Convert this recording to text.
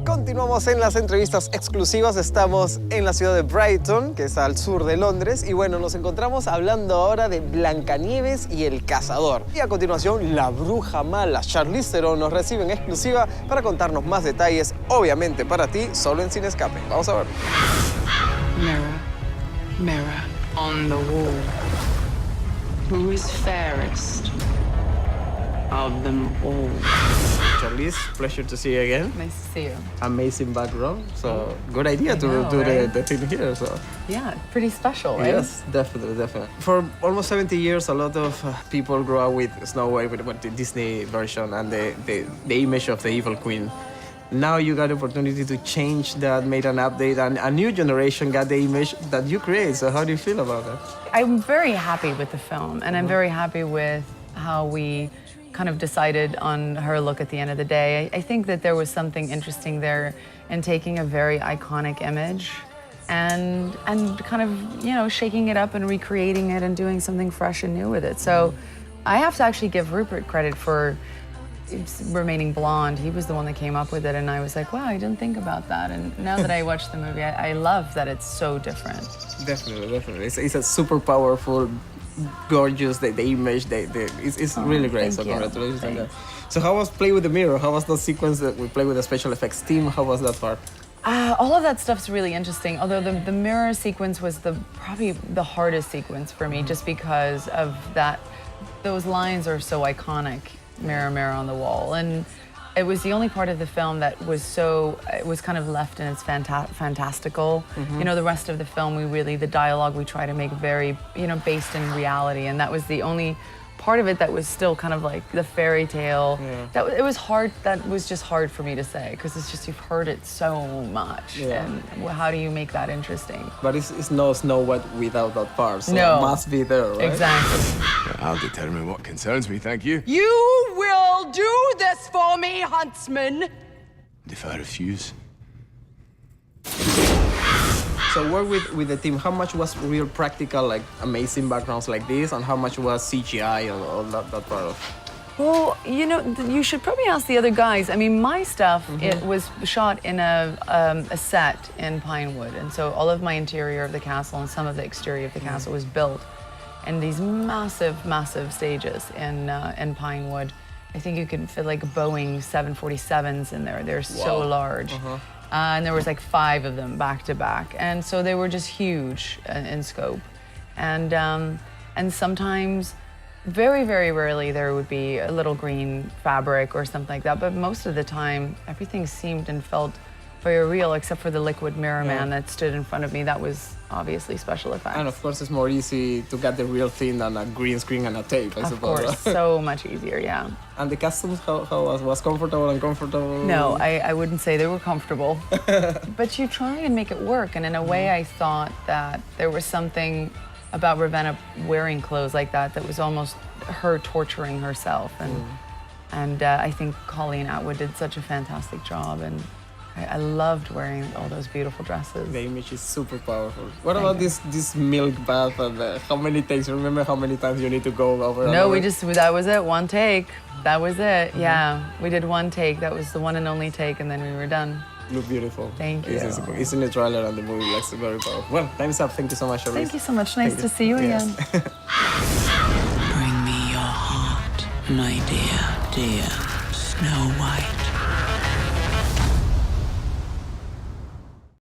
Continuamos en las entrevistas exclusivas. Estamos en la ciudad de Brighton, que es al sur de Londres. Y bueno, nos encontramos hablando ahora de Blanca Nieves y el Cazador. Y a continuación, la bruja mala Charlize Theron nos recibe en exclusiva para contarnos más detalles, obviamente para ti, solo en Cinescape. Vamos a ver. Mirror, mirror on the wall. Who is fairest of them all? Charlize, pleasure to see you again. Nice to see you. Amazing background, so good idea to do right? the thing here. So Yeah, pretty special, right? yes, definitely, definitely. For almost 70 years, a lot of people grew up with Snow White, with the Disney version and the image of the evil queen. Now you got the opportunity to change that, made an update, and a new generation got the image that you create. So how do you feel about that? I'm very happy with the film, and I'm very happy with how we kind of decided on her look at the end of the day. I think that there was something interesting there in taking a very iconic image and kind of, you know, shaking it up and recreating it and doing something fresh and new with it. So I have to actually give Rupert credit for remaining blonde. He was the one that came up with it, and I was like, wow, I didn't think about that. And now that I watched the movie, I love that it's so different. Definitely, definitely. It's a super powerful, gorgeous, the image, it's really great. So congratulations on that. So how was play with the mirror? How was the sequence that we play with the special effects team? How was that part? All of that stuff's really interesting, although the mirror sequence was probably the hardest sequence for me, just because of that. Those lines are so iconic, mirror, mirror on the wall. And it was the only part of the film that was it was kind of left in its fantastical. You know, the rest of the film, the dialogue we try to make very, you know, based in reality. And that was the only part of it that was still kind of like the fairy tale. Yeah. It was hard, that was just hard for me to say, because it's just, you've heard it so much. Yeah. And how do you make that interesting? But it's no Snow White without that part, so No. it must be there, right? Exactly. I'll determine what concerns me, thank you. You will do this for me, huntsman. And if I refuse? So work with the team, how much was real practical, like amazing backgrounds like this, and how much was CGI and all that part of? Well, you know, you should probably ask the other guys. I mean, my stuff, it was shot in a set in Pinewood, and so all of my interior of the castle and some of the exterior of the castle was built in these massive, massive stages in Pinewood. I think you could fit like Boeing 747s in there. They're so large. And there was like 5 of them back to back. And so they were just huge in scope. And sometimes, very, very rarely, there would be a little green fabric or something like that. But most of the time, everything seemed and felt very real, except for the liquid mirror man that stood in front of me. That was obviously special effects. And of course, it's more easy to get the real thing than a green screen and a tape, I suppose. Of course, so much easier, yeah. And the costumes, how was comfortable and uncomfortable? No, I wouldn't say they were comfortable. But you try and make it work. And in a way, I thought that there was something about Ravenna wearing clothes like that was almost her torturing herself. And I think Colleen Atwood did such a fantastic job. And I loved wearing all those beautiful dresses. The image is super powerful. What about this milk bath and how many takes? Remember how many times you need to go over? No, that was it, one take. That was it, yeah. We did one take, that was the one and only take, and then we were done. Look beautiful. Thank you. It's in the trailer and the movie looks very powerful. Well, time's up. Thank you so much, Charlize. Thank you so much, nice to see you again. Bring me your heart, my dear, dear Snow White.